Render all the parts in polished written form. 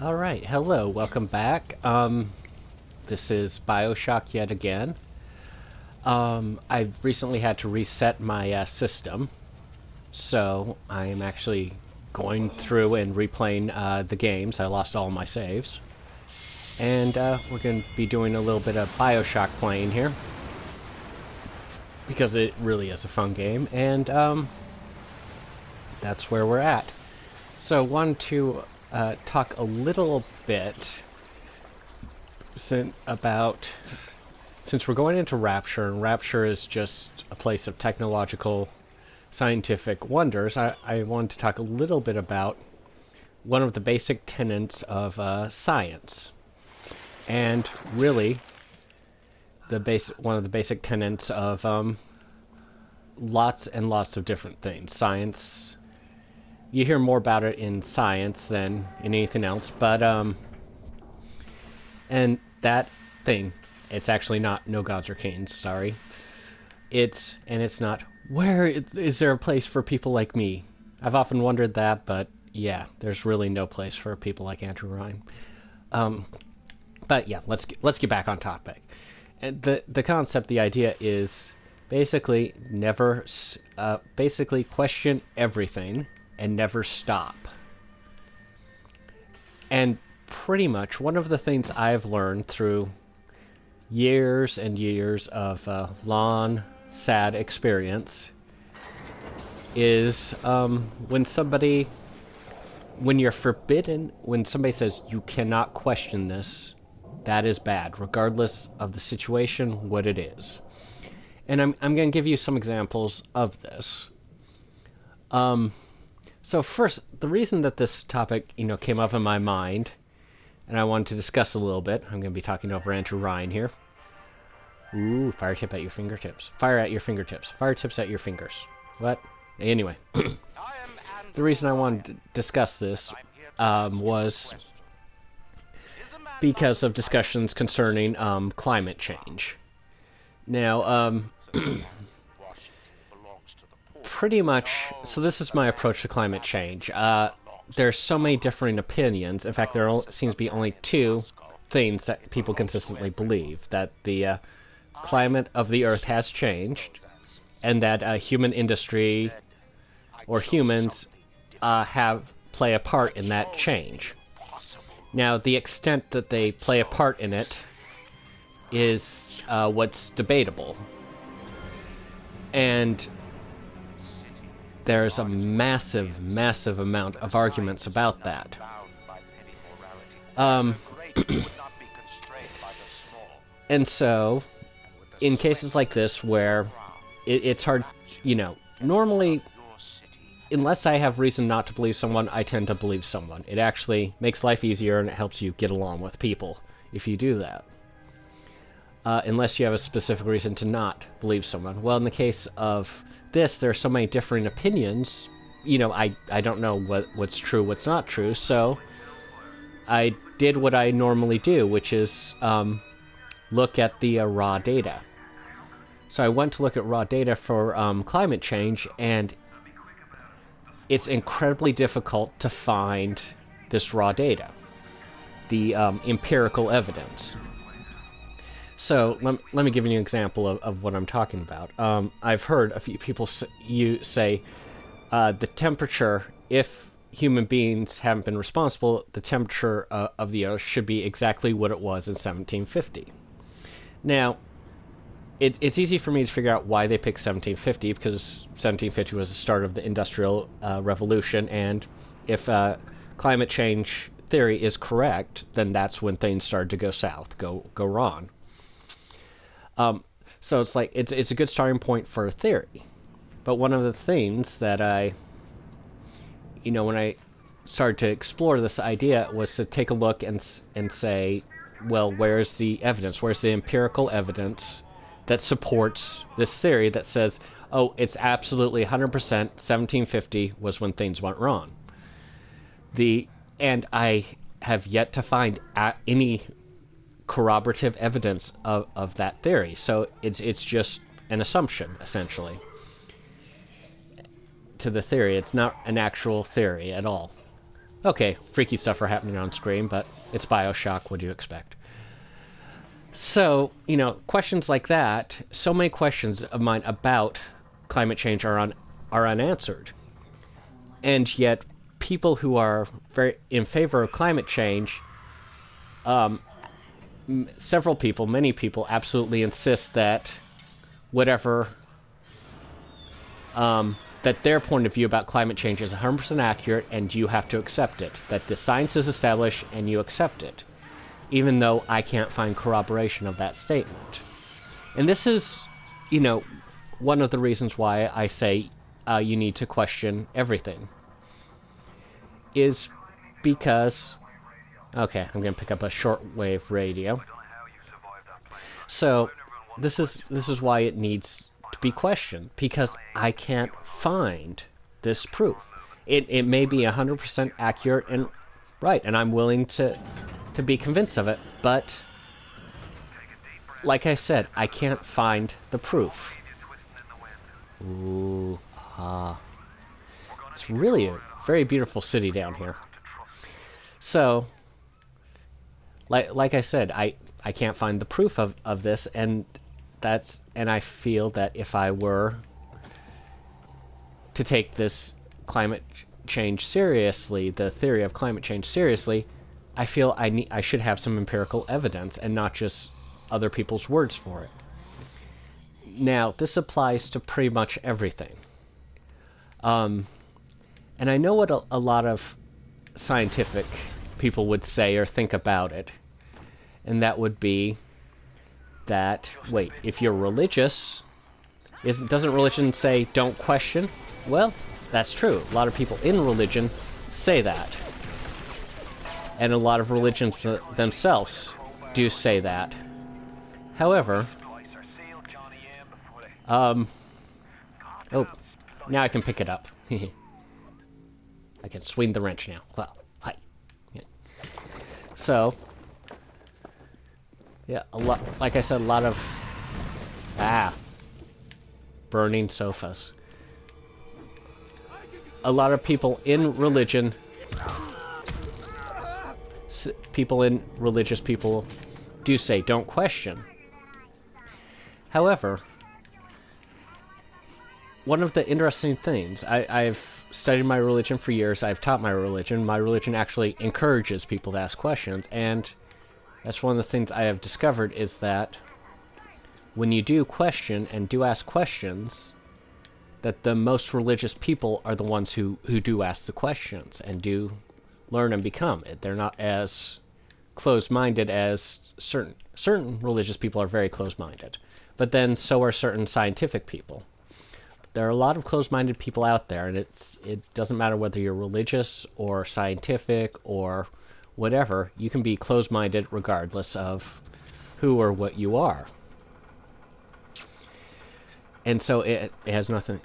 All right, hello, welcome back. This is BioShock yet again. I've recently had to reset my system, so I am actually going through and replaying the games. I lost all my saves, and we're going to be doing a little bit of BioShock playing here because it really is a fun game, and that's where we're at. So, wanted to talk a little bit about since we're going into Rapture, and Rapture is just a place of technological, scientific wonders. I wanted to talk a little bit about one of the basic tenets of science, and really one of the basic tenets of lots and lots of different things. Science. You hear more about it in science than in anything else, but and that thing, it's actually not no gods or kings, sorry. It's not where is there a place for people like me? I've often wondered that, but yeah, there's really no place for people like Andrew Ryan. But yeah, let's get back on topic. And the concept, the idea is basically basically question everything and never stop. And pretty much one of the things I've learned through years and years of long, sad experience is when somebody says you cannot question this, that is bad, regardless of the situation, what it is. And I'm going to give you some examples of this. So first, the reason that this topic, came up in my mind, and I wanted to discuss a little bit, I'm going to be talking over Andrew Ryan here. Ooh, fire tip at your fingertips. Fire at your fingertips. Fire tips at your fingers. What? Anyway, the reason I wanted to discuss this was because of discussions concerning climate change. Now, pretty much, so this is my approach to climate change. There's so many differing opinions. In fact, there seems to be only two things that people consistently believe: that the climate of the Earth has changed, and that human industry or humans play a part in that change. Now, the extent that they play a part in it is what's debatable. And there's a massive, massive amount of arguments about that. And so, in cases like this where it's hard, normally, unless I have reason not to believe someone, I tend to believe someone. It actually makes life easier and it helps you get along with people if you do that. Unless you have a specific reason to not believe someone. Well, in the case of this, there are so many differing opinions. I don't know what's true, what's not true, so I did what I normally do, which is look at the raw data. So I went to look at raw data for climate change, and it's incredibly difficult to find this raw data, the empirical evidence. So let me give you an example of what I'm talking about. I've heard a few people say the temperature, if human beings haven't been responsible, the temperature of the Earth should be exactly what it was in 1750. Now, it's easy for me to figure out why they picked 1750, because 1750 was the start of the Industrial Revolution, and if climate change theory is correct, then that's when things started to go south, go wrong. So it's like it's a good starting point for a theory. But one of the things that when I started to explore this idea was to take a look and say, well, where's the evidence? Where's the empirical evidence that supports this theory that says, oh, it's absolutely 100% 1750 was when things went wrong. And I have yet to find any corroborative evidence of that theory. So it's just an assumption, essentially, to the theory. It's not an actual theory at all. Okay, freaky stuff are happening on screen, but it's BioShock, what do you expect? So, questions like that, so many questions of mine about climate change are unanswered. And yet, people who are very in favor of climate change, several people, many people, absolutely insist that whatever, that their point of view about climate change is 100% accurate, and you have to accept it. That the science is established, and you accept it, even though I can't find corroboration of that statement. And this is, one of the reasons why I say you need to question everything. Is because... Okay, I'm going to pick up a shortwave radio. So, this is why it needs to be questioned, because I can't find this proof. It may be 100% accurate and right, and I'm willing to be convinced of it, but like I said, I can't find the proof. Ooh, it's really a very beautiful city down here. So, like I said, I can't find the proof of this, and I feel that if I were to take this climate change seriously, the theory of climate change seriously, I feel I should have some empirical evidence and not just other people's words for it. Now, this applies to pretty much everything. And I know what a lot of scientific people would say or think about it. And that would be that, wait, if you're religious, doesn't religion say don't question? Well, that's true. A lot of people in religion say that. And a lot of religions themselves do say that. However, oh, now I can pick it up. I can swing the wrench now. Well, hi. Yeah. So, yeah, like I said, a lot of burning sofas. A lot of people in religion, religious people do say don't question. However, one of the interesting things, I've studied my religion for years, I've taught my religion. My religion actually encourages people to ask questions, and that's one of the things I have discovered is that when you do question and do ask questions, that the most religious people are the ones who do ask the questions and do learn and become it. They're not as closed-minded as certain religious people are very closed-minded. But then so are certain scientific people. There are a lot of closed-minded people out there, and it doesn't matter whether you're religious or scientific or whatever. You can be closed-minded regardless of who or what you are. And so it has nothing.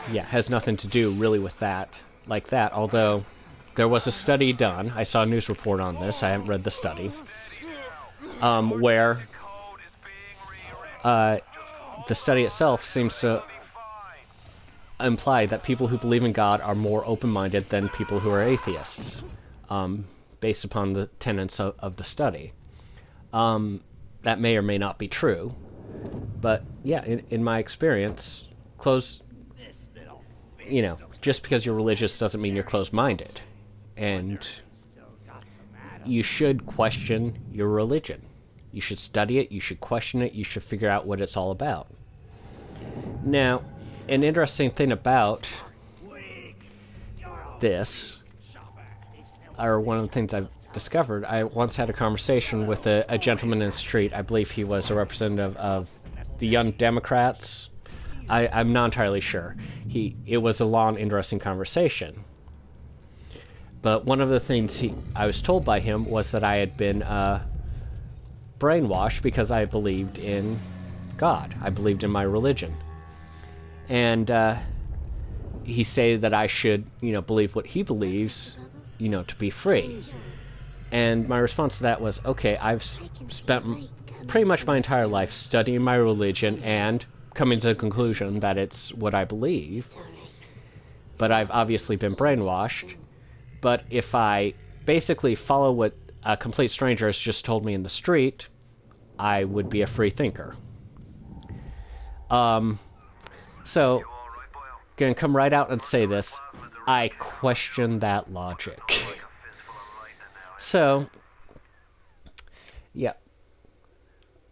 Has nothing to do really with that, like that. Although there was a study done. I saw a news report on this. I haven't read the study. Where the study itself seems to imply that people who believe in God are more open-minded than people who are atheists, based upon the tenets of the study. That may or may not be true, but yeah, in my experience, just because you're religious doesn't mean you're closed-minded, and you should question your religion. You should study it, you should question it, you should figure out what it's all about. Now, an interesting thing about this, or one of the things I've discovered, I once had a conversation with a gentleman in the street. I believe he was a representative of the Young Democrats. I'm not entirely sure. It was a long, interesting conversation. But one of the things I was told by him was that I had been brainwashed because I believed in God. I believed in my religion. And he said that I should, believe what he believes, to be free. And my response to that was, okay, I've spent pretty much my entire life studying my religion and coming to the conclusion that it's what I believe. But I've obviously been brainwashed But if I basically follow what a complete stranger has just told me in the street, I would be a free thinker. So, gonna come right out and say this. I question that logic. So, yeah.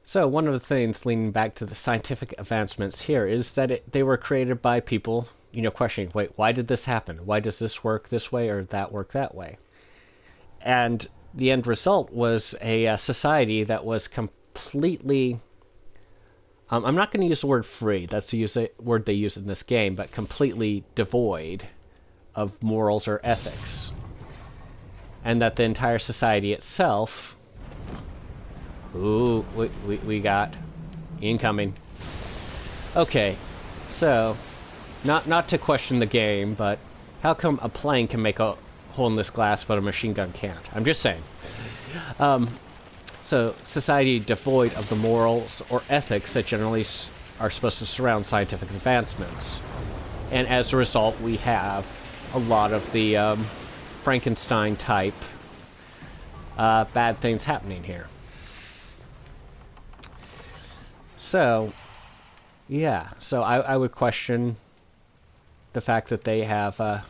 So one of the things leaning back to the scientific advancements here is that they were created by people, questioning, wait, why did this happen? Why does this work this way or that work that way? And the end result was a society that was completely... I'm not going to use the word free, that's the word they use in this game, but completely devoid of morals or ethics. And that the entire society itself... Ooh, we got incoming. Okay, so not to question the game, but how come a plane can make a hole in this glass but a machine gun can't? I'm just saying. So society devoid of the morals or ethics that generally are supposed to surround scientific advancements, and as a result, we have a lot of the Frankenstein type bad things happening here. So, yeah, so I would question the fact that they have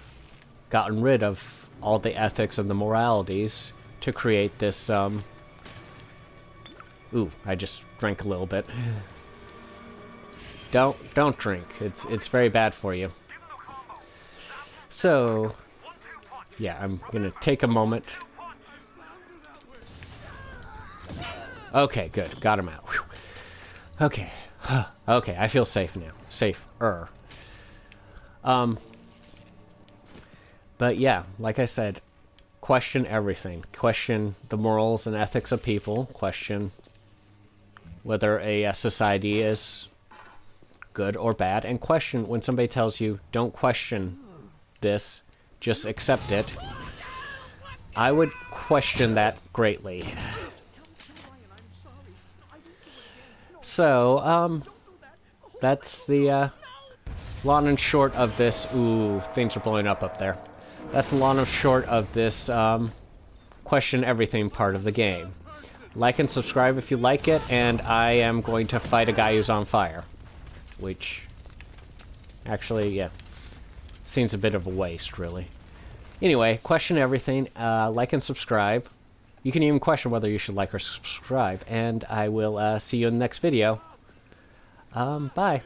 gotten rid of all the ethics and the moralities to create this, Ooh, I just drank a little bit. Don't drink. It's very bad for you. So, yeah, I'm gonna take a moment. Okay, good. Got him out. Whew. Okay. Okay, I feel safe now. Safer. But yeah, like I said, question everything. Question the morals and ethics of people. Question whether a society is good or bad. And question when somebody tells you, don't question this, just accept it. I would question that greatly. So, that's the long and short of this. Ooh, things are blowing up there. That's the long and short of this question everything part of the game. Like and subscribe if you like it, and I am going to fight a guy who's on fire. Which, actually, yeah, seems a bit of a waste, really. Anyway, question everything, like and subscribe. You can even question whether you should like or subscribe, and I will see you in the next video. Bye.